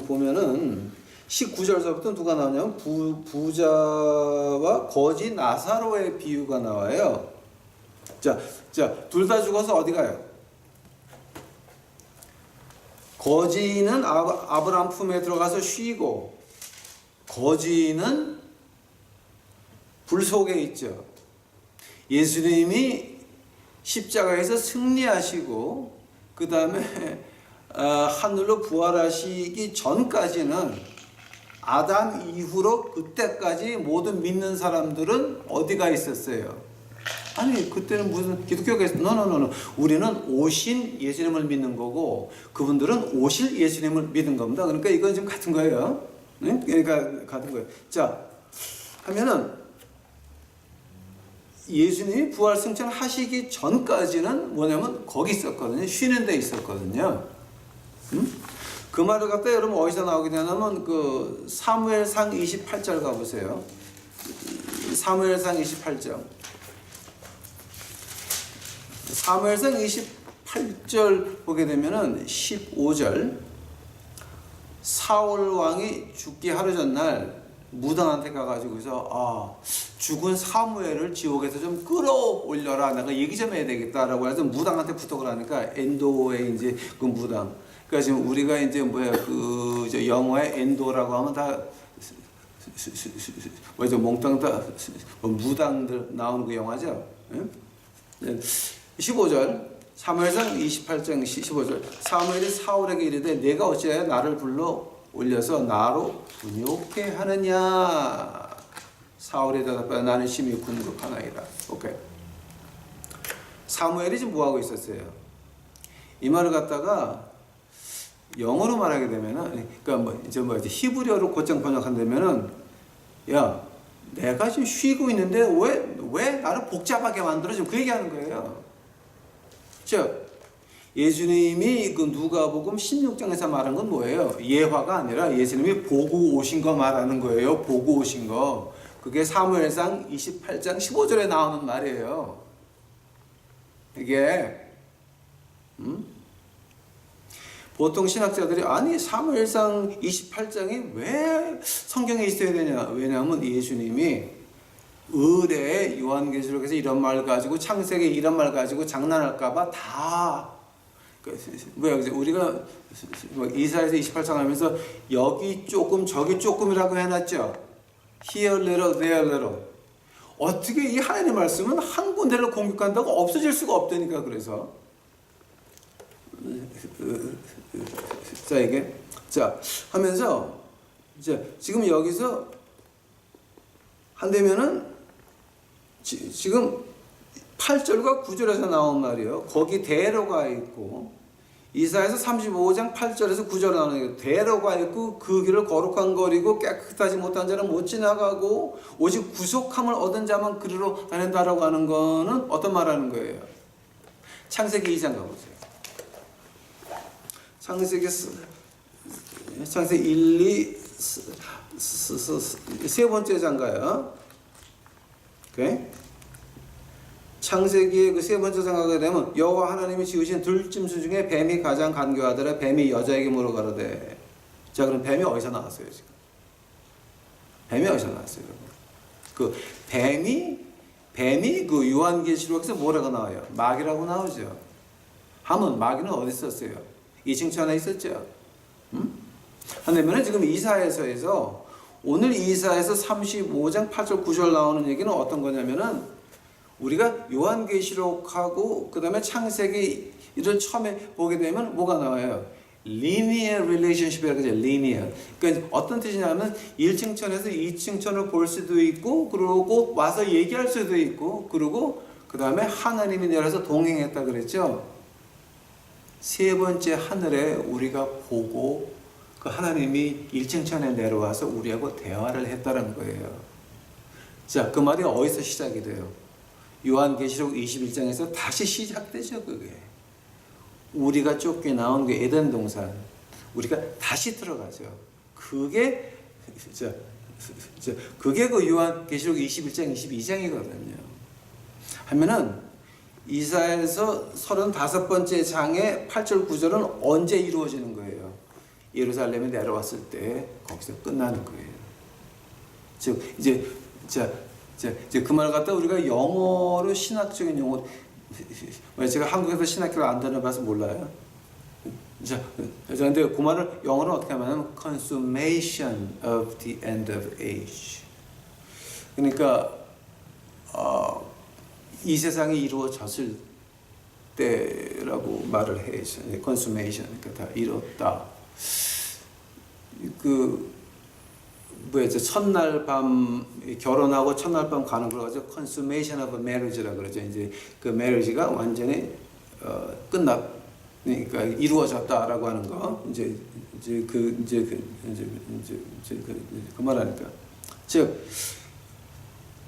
보면은 19절서부터 누가 나오냐면 부자와 거지 나사로의 비유가 나와요. 자, 둘 다 죽어서 어디 가요? 거지는 아브라함 품에 들어가서 쉬고 거지는 불 속에 있죠. 예수님이 십자가에서 승리하시고 그 다음에 하늘로 부활하시기 전까지는 아담 이후로 그때까지 모든 믿는 사람들은 어디가 있었어요? 아니 그때는 무슨 기독교가 있어? 노노노노. 우리는 오신 예수님을 믿는 거고 그분들은 오실 예수님을 믿는 겁니다. 그러니까 이건 지금 같은 거예요. 네? 그러니까 같은 거예요. 자 하면은 예수님이 부활 승천하시기 전까지는 뭐냐면 거기 있었거든요. 쉬는 데 있었거든요. 그 말을 갖다 여러분 어디서 나오게 되냐면 그 사무엘상 28절 가보세요. 사무엘상 28장. 사무엘상 28절 보게 되면은 15절 사울 왕이 죽기 하루 전날 무당한테 가가지고서 죽은 사무엘을 지옥에서 좀 끌어올려라. 내가 얘기 좀 해야 되겠다라고 해서 무당한테 부탁을 하니까 엔도의 이제 그 무당. 그러니까 지금 우리가 이제 저 영어에 엔도라고 하면 다 뭐죠 몽땅 다 무당들 나오는 그 영화죠. 15절 사무엘상 28장 15절 사무엘이 사울에게 이르되 내가 어찌하여 나를 불러 올려서 나로 분욕케 하느냐. 사울이 대답하여 나는 심히 궁극하나이다. 오케이. 사무엘이 지금 뭐 하고 있었어요? 이 말을 갖다가 영어로 말하게 되면은 그러니까 히브리어로 곧장 번역한다면은 야 내가 지금 쉬고 있는데 왜 나를 복잡하게 만들어 지금 그 얘기하는 거예요. 즉 예수님이 그 누가복음 16장에서 말한 건 뭐예요? 예화가 아니라 예수님이 보고 오신 거 말하는 거예요. 보고 오신 거. 그게 사무엘상 28장 15절에 나오는 말이에요. 이게 보통 신학자들이 아니 사무엘상 28장이 왜 성경에 있어야 되냐? 왜냐하면 예수님이 의뢰 요한계시록에서 이런 말 가지고 창세기 이런 말 가지고 장난할까봐 다 왜 우리가 이사야서 28장 하면서 여기 조금 저기 조금이라고 해놨죠. Here little, there little. 어떻게 이 하나님의 말씀은 한 군데를 공격한다고 없어질 수가 없다니까. 그래서 이게 하면서 지금 여기서 한다면은 지금 8절과 9절에서 나온 말이에요. 거기 대로가 있고 이사야서 35장 8절에서 9절에 나오는 게 대로가 있고 그 길을 거룩한 거리고 깨끗하지 못한 자는 못 지나가고 오직 구속함을 얻은 자만 그리로 다닌다라고 하는 거는 어떤 말하는 거예요? 창세기 2장 가보세요. 창세기 1, 2, 세 번째 장가요. 오케이? 창세기의 그 세 번째 장가게 되면 여호와 하나님이 지으신 들짐승 중에 뱀이 가장 간교하더라. 뱀이 여자에게 물어가로되. 자, 그럼 뱀이 어디서 나왔어요 지금? 뱀이 어디서 나왔어요? 그 뱀이 그 요한계시록에서 뭐라고 나와요? 마귀라고 나오죠. 하면 마귀는 어디 있었어요? 2층 천에 있었죠. 한다면 지금 이사야서에서 오늘 이사야서 35장 8절 9절 나오는 얘기는 어떤 거냐면은 우리가 요한계시록하고 그 다음에 창세기 이를 처음에 보게 되면 뭐가 나와요? linear relationship이라고 하죠. linear. 그러니까 어떤 뜻이냐면 1층천에서 2층천을 볼 수도 있고 그러고 와서 얘기할 수도 있고 그리고 그 다음에 하나님이 내려서 동행했다 그랬죠. 세 번째 하늘에 우리가 보고 그 하나님이 1층천에 내려와서 우리하고 대화를 했다는 거예요. 자, 그 말이 어디서 시작이 돼요? 요한계시록 21장에서 다시 시작되죠, 그게. 우리가 쫓겨나온 게 에덴 동산. 우리가 다시 들어가죠. 그게 그 요한계시록 21장, 22장이거든요. 하면은 이사야에서 35번째 장의 8절 9절은 언제 이루어지는 거예요? 예루살렘에 내려왔을 때 거기서 끝나는 거예요. 즉 이제 그 말을 갖다 우리가 영어로 신학적인 용어, 제가 한국에서 신학교를 안 다녀봐서 몰라요. 근데 그 말을 영어로 어떻게 하면 consummation of the end of age. 그러니까 이 세상이 이루어졌을 때라고 말을 해요. consummation, 그러니까 다 이뤘다. 첫날 밤 결혼하고 첫날 밤 가는 걸 가지고 consummation of marriage라고 그러죠. 이제 그 marriage가 완전히 그러니까 이루어졌다라고 하는 거. 그 말하니까. 즉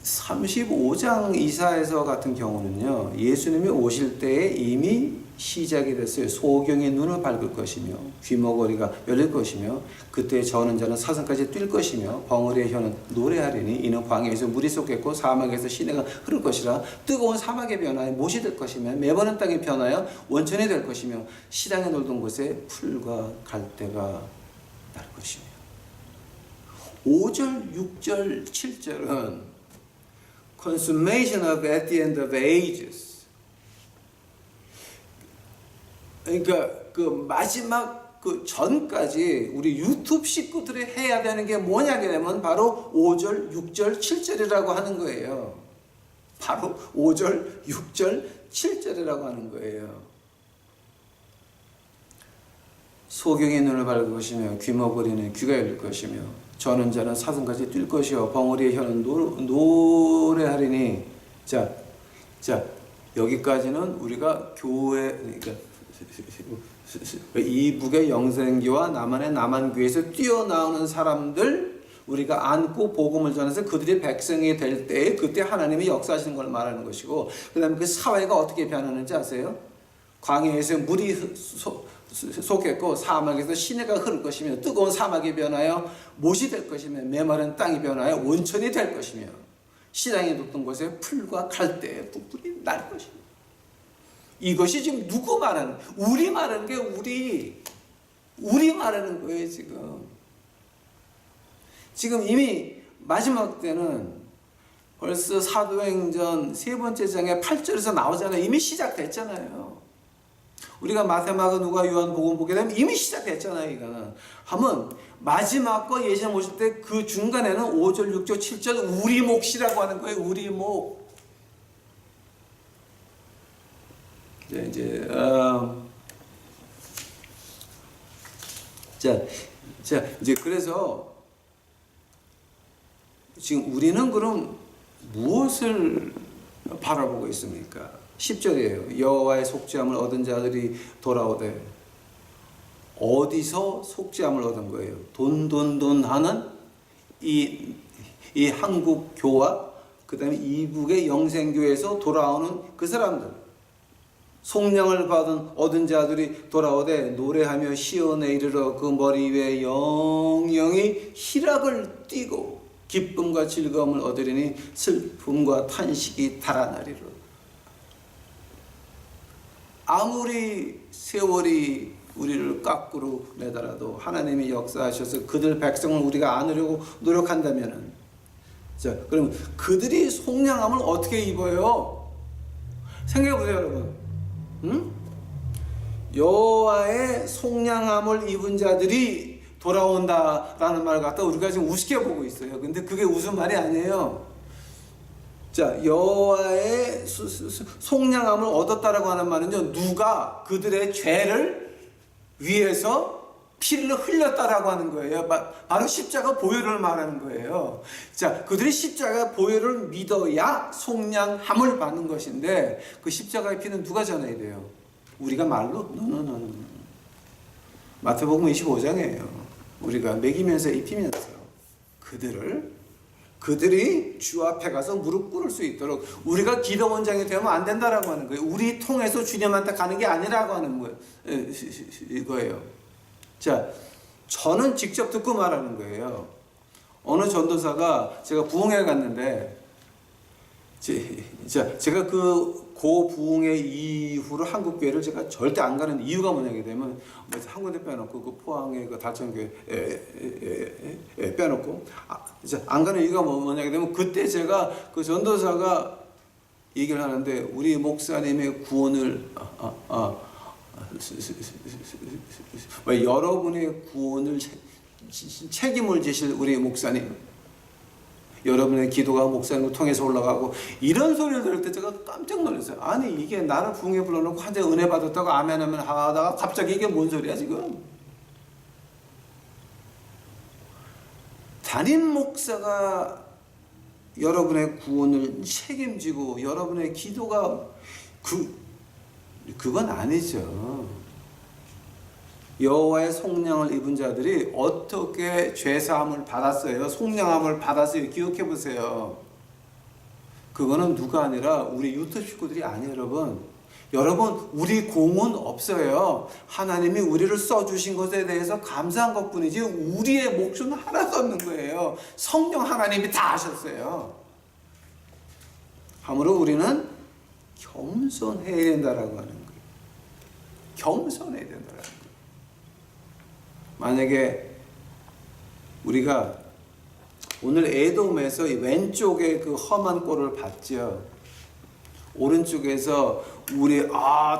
35장 이사야서 같은 경우는요. 예수님이 오실 때에 이미 시작이 됐어요. 소경의 눈을 밝을 것이며 귀머거리가 열릴 것이며 그때 저는 자는 사슴까지 뛸 것이며 벙어리의 혀는 노래하리니 이는 광야에서 물이 쏟겠고 사막에서 시내가 흐를 것이라 뜨거운 사막의 변화에 못이 될 것이며 메마른 땅의 변화에 원천이 될 것이며 시장에 놀던 곳에 풀과 갈대가 날 것이며 5절, 6절, 7절은 consummation of at the end of ages. 그러니까 그 마지막 그 전까지 우리 유튜브 식구들이 해야 되는 게 뭐냐면 바로 5절, 6절, 7절이라고 하는 거예요. 바로 5절, 6절, 7절이라고 하는 거예요. 소경의 눈을 밝을 것이며 귀머거리는 귀가 열릴 것이며 저는 자는 사슴같이 뛸 것이요 벙어리의 혀는 노래하리니. 자 여기까지는 우리가 교회, 그러니까 이북의 영생교와 남한의 남한교회에서 뛰어나오는 사람들 우리가 안고 복음을 전해서 그들이 백성이 될 때 그때 하나님이 역사하시는 걸 말하는 것이고, 그 다음에 그 사회가 어떻게 변하는지 아세요? 광야에서 물이 솟겠고 사막에서 시내가 흐를 것이며 뜨거운 사막이 변하여 못이 될 것이며 메마른 땅이 변하여 온천이 될 것이며 시장에 뒀던 곳에 풀과 갈대 뿔이 날 것이며. 이것이 지금 누구 말하는, 우리 말하는 게 우리 말하는 거예요. 지금 이미 마지막 때는 벌써 사도행전 3번째 장에 8절에서 나오잖아요. 이미 시작됐잖아요. 우리가 마태마가 누가 요한복음 보게 되면 이미 시작됐잖아요. 이거는 하면 마지막 거 예수님 오실 때 그 중간에는 5절, 6절, 7절 우리 몫이라고 하는 거예요. 우리 몫. 이제 그래서 지금 우리는 그럼 무엇을 바라보고 있습니까? 10절이에요. 여호와의 속죄함을 얻은 자들이 돌아오되. 어디서 속죄함을 얻은 거예요? 돈 하는 이 한국 교와 그 다음에 이북의 영생교에서 돌아오는 그 사람들, 속량을 얻은 자들이 돌아오되 노래하며 시온에 이르러 그 머리 위에 영영이 희락을 띠고 기쁨과 즐거움을 얻으리니 슬픔과 탄식이 달아나리로. 아무리 세월이 우리를 깎으로 내더라도 하나님이 역사하셔서 그들 백성을 우리가 안으려고 노력한다면은, 자, 그럼 그들이 속량함을 어떻게 입어요? 생각해 보세요, 여러분. 여호와의 속량함을 입은 자들이 돌아온다라는 말 갖다 우리가 지금 우습게 보고 있어요. 근데 그게 웃은 말이 아니에요. 자, 여호와의 속량함을 얻었다라고 하는 말은요, 누가 그들의 죄를 위해서 피를 흘렸다라고 하는 거예요. 바로 십자가 보혈을 말하는 거예요. 자, 그들이 십자가 보혈을 믿어야 속량함을 받는 것인데, 그 십자가의 피는 누가 전해야 돼요? 우리가 말로? 노노노노. 마태복음 25장이에요. 우리가 먹이면서 입히면서 그들이 주 앞에 가서 무릎 꿇을 수 있도록 우리가 기도원장이 되면 안 된다라고 하는 거예요. 우리 통해서 주님한테 가는 게 아니라고 하는 거예요. 자, 저는 직접 듣고 말하는 거예요. 어느 전도사가 제가 부흥회 갔는데, 제가 고 부흥회 이후로 한국교회를 제가 절대 안 가는 이유가 뭐냐게 되면, 한 군데 빼놓고 그 포항의 그 달천교회 빼놓고 안 가는 이유가 뭐냐게 되면, 그때 제가 그 전도사가 얘기를 하는데, 우리 목사님의 구원을 여러분의 구원을 책임을 지실 우리 목사님, 여러분의 기도가 목사님을 통해서 올라가고, 이런 소리를 들을 때 제가 깜짝 놀랐어요. 아니, 이게 나를 부흥에 불러놓고 한 대 은혜 받았다고 아멘하면 하다가 갑자기 이게 뭔 소리야 지금? 담임 목사가 여러분의 구원을 책임지고 여러분의 기도가 그건 아니죠. 여호와의 속량을 입은 자들이 어떻게 죄사함을 받았어요? 속량함을 받았어요. 기억해 보세요. 그거는 누가 아니라 우리 유튜브 식구들이 아니에요, 여러분. 여러분, 우리 공은 없어요. 하나님이 우리를 써주신 것에 대해서 감사한 것뿐이지 우리의 몫은 하나도 없는 거예요. 성령 하나님이 다 하셨어요. 아무로 우리는 겸손해야 된다라고 하는 거예요. 겸손해야 된다라는 거예요. 만약에 우리가 오늘 에돔에서 왼쪽에 그 험한 꼴을 봤죠. 오른쪽에서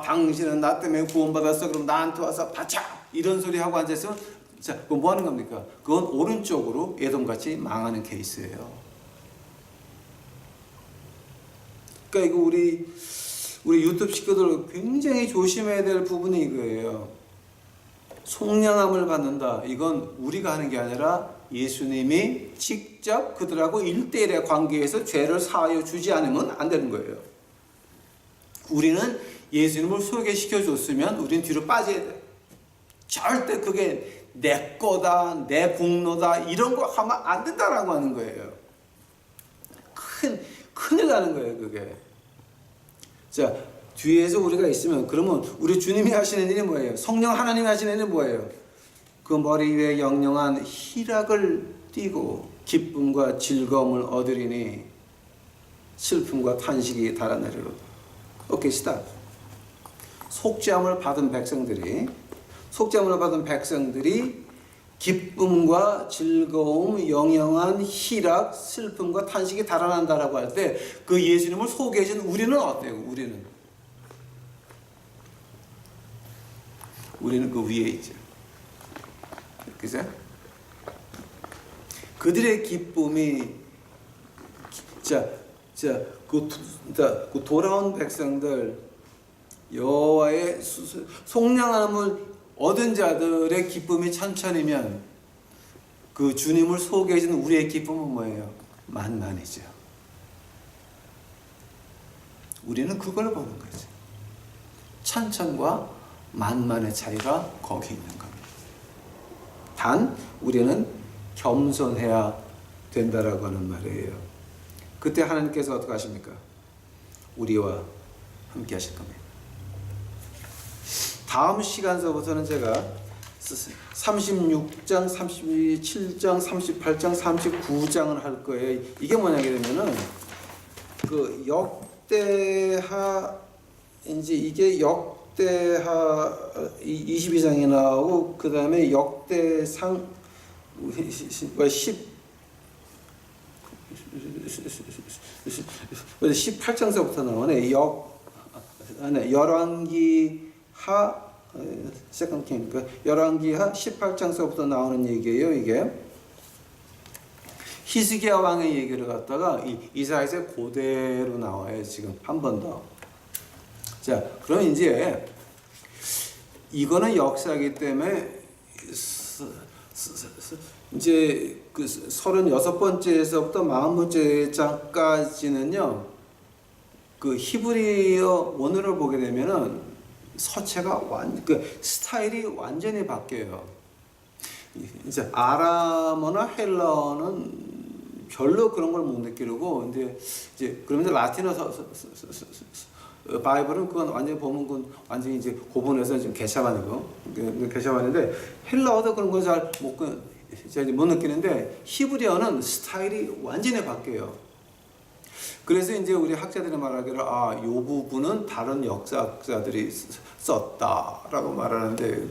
당신은 나 때문에 구원받았어. 그럼 나한테 와서 바쳐! 이런 소리 하고 앉아있으면, 자, 그건 뭐 하는 겁니까? 그건 오른쪽으로 에돔같이 망하는 케이스예요. 그러니까 이거 우리 유튜브 식구들 굉장히 조심해야 될 부분이 이거예요. 속량함을 받는다. 이건 우리가 하는 게 아니라 예수님이 직접 그들하고 1대1의 관계에서 죄를 사하여 주지 않으면 안 되는 거예요. 우리는 예수님을 소개시켜 줬으면 우리는 뒤로 빠져야 돼. 절대 그게 내 거다, 내 공로다, 이런 거 하면 안 된다라고 하는 거예요. 큰일 나는 거예요, 그게. 자, 뒤에서 우리가 있으면, 그러면 우리 주님이 하시는 일이 뭐예요? 성령 하나님이 하시는 일이 뭐예요? 그 머리 위에 영영한 희락을 띠고 기쁨과 즐거움을 얻으리니 슬픔과 탄식이 달아내리로다. 오케이, 스탑. 속죄함을 받은 백성들이 기쁨과 즐거움, 영영한 희락, 슬픔과 탄식이 달아난다라고 할 때 그 예수님을 소개해 준 우리는 어때요? 우리는 그 위에 있죠. 그죠? 그들의 기쁨이 그 돌아온 백성들, 여호와의 속량함을 얻은 자들의 기쁨이 천천히면 그 주님을 소개해 준 우리의 기쁨은 뭐예요? 만만이죠. 우리는 그걸 보는 거죠. 천천과 만만의 차이가 거기 있는 겁니다. 단 우리는 겸손해야 된다라고 하는 말이에요. 그때 하나님께서 어떻게 하십니까? 우리와 함께 하실 겁니다. 다음 시간서부터는 제가 36장, 37장, 38장, 39장을 할 거예요. 이게 뭐냐게 되면은 그 역대하, 이게 역대하 22장이 나오고, 그 다음에 역대상 18장서부터 나오네. 열왕기하 세컨드 킹, 열왕기하 18장서부터 나오는 얘기예요. 이게 히스기야 왕의 얘기를 갖다가 이 이사야서 그대로 나와요. 지금 한 번 더. 자, 그럼 이제 이거는 역사이기 때문에 이제 그 36번째에서부터 40번째장까지는요. 그 히브리어 원어를 보게 되면은 서체가 그 스타일이 완전히 바뀌어요. 이제 아람어나 헬라어는 별로 그런 걸 못 느끼고, 근데 이제 그러면서 라틴어 바이블은 그건 완전히 보면 그건 완전히 이제 고분해서 좀 개샤반이고, 개샤반인데 헬라어도 그런 거 잘 못 느끼는데 히브리어는 스타일이 완전히 바뀌어요. 그래서 이제 우리 학자들이 말하기를 요 부분은 다른 역사학자들이 썼다라고 말하는데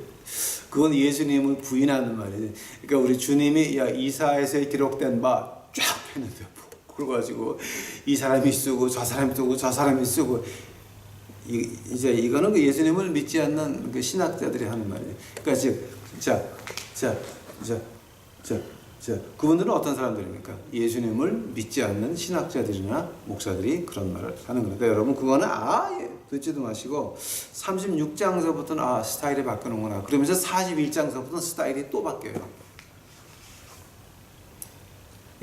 그건 예수님을 부인하는 말이에요. 그러니까 우리 주님이 이사야서에 기록된 바 쫙 했는데 그걸 가지고 이 사람이 쓰고 저 사람이 쓰고 저 사람이 쓰고 이제 이거는 그 예수님을 믿지 않는 그 신학자들이 하는 말이에요. 그러니까 그분들은 어떤 사람들입니까? 예수님을 믿지 않는 신학자들이나 목사들이 그런 말을 하는 거니까 여러분 그거는 듣지도 마시고 36장서부터는 스타일이 바뀌는구나. 그러면서 41장서부터는 스타일이 또 바뀌어요.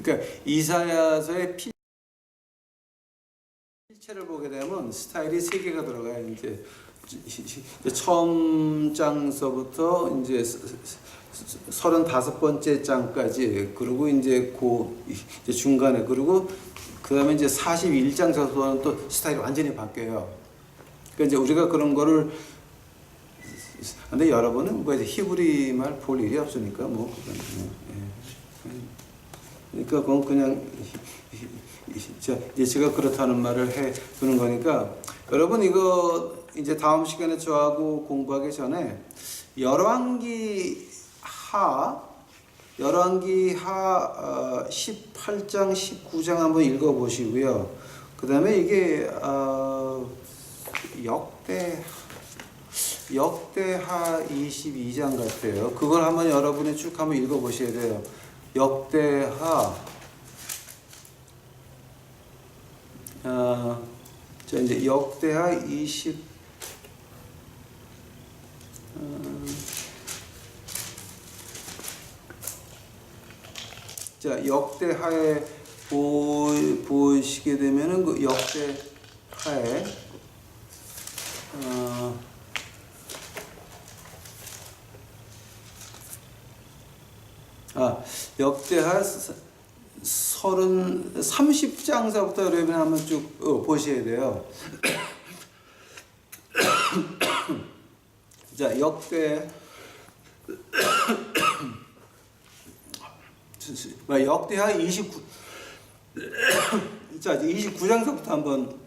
그러니까 이사야서의 필체를 보게 되면 스타일이 3개가 들어가요. 이제 처음 장서부터 이제 35번째 장까지, 그리고 이제 이제 중간에, 그리고 그 다음에 이제 41장서부터는 또 스타일이 완전히 바뀌어요. 그러니까 이제 우리가 그런 거를, 근데 여러분은 뭐 이제 히브리 말 볼 일이 없으니까 뭐 그러니까 그건 그냥 제가 그렇다는 말을 해 두는 거니까 여러분 이거 이제 다음 시간에 저하고 공부하기 전에 열왕기 하 18장 19장 한번 읽어 보시고요. 그 다음에 이게 역대하 22장 같아요. 그걸 한번 여러분이 쭉 한번 읽어 보셔야 돼요. 역대하 자 이제 역대하 20 자 역대하에 보시게 되면은 그 역대하에 역대하 30장서부터 여러분 한번 쭉 보셔야 돼요. 자, 역대하 29 자, 29장서부터 한번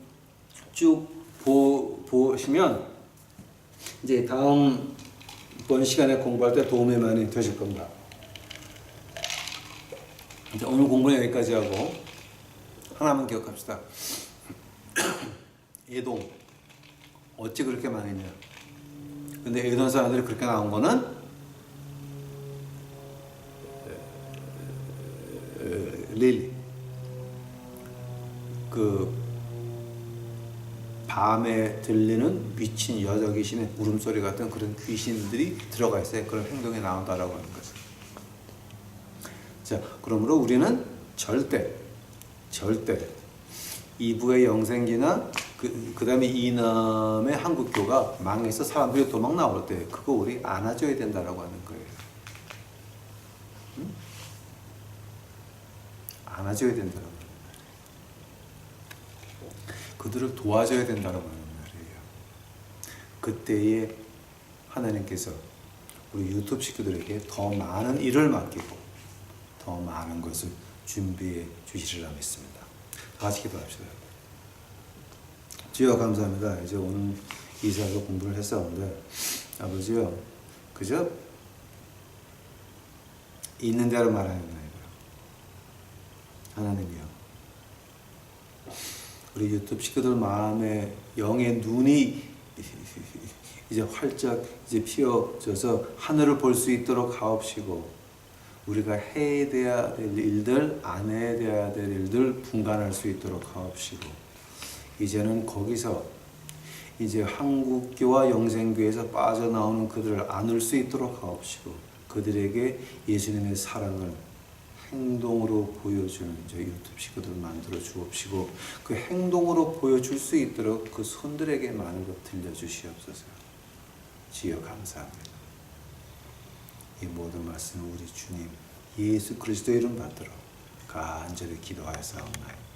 쭉 보시면 이제 다음번 시간에 공부할 때 도움이 많이 되실 겁니다. 이제 오늘 공부는 여기까지 하고 하나만 기억합시다. 에돔 어찌 그렇게 망했냐? 근데 에돔 사람들이 그렇게 나온 거는 릴리 그 밤에 들리는 미친 여자 귀신의 울음소리 같은 그런 귀신들이 들어가 있어요. 그런 행동이 나온다라고 하는 거죠. 자, 그러므로 우리는 절대 이부의 영생기나 그 다음에 이남의 한국교가 망해서 사람들이 도망 나올 때 그거 우리 안아줘야 된다라고 하는 거예요. 응? 안아줘야 된다라고 하는 거예요. 그들을 도와줘야 된다라고 하는 말이에요. 그때에 하나님께서 우리 유튜브 식구들에게 더 많은 일을 맡기고 더 많은 것을 준비해 주시리라 믿습니다. 다 같이 기도합시다. 주여 감사합니다. 이제 오늘 이사야서 공부를 했었는데 아버지요, 그저 있는 대로 말하였나이다. 하나님이요, 우리 유튜브 식구들 마음에 영의 눈이 이제 활짝 이제 피어져서 하늘을 볼 수 있도록 하옵시고 우리가 해야 될 일들, 안 해야 될 일들 분간할 수 있도록 하옵시고, 이제는 거기서 이제 한국교와 영생교에서 빠져나오는 그들을 안을 수 있도록 하옵시고, 그들에게 예수님의 사랑을 행동으로 보여주는 저희 유튜브 식구들 만들어 주옵시고, 그 행동으로 보여줄 수 있도록 그 손들에게 많은 것 들려주시옵소서. 주여 감사합니다. 이 모든 말씀은 우리 주님 예수 그리스도의 이름 받들어 간절히 기도하여 사옵나이다.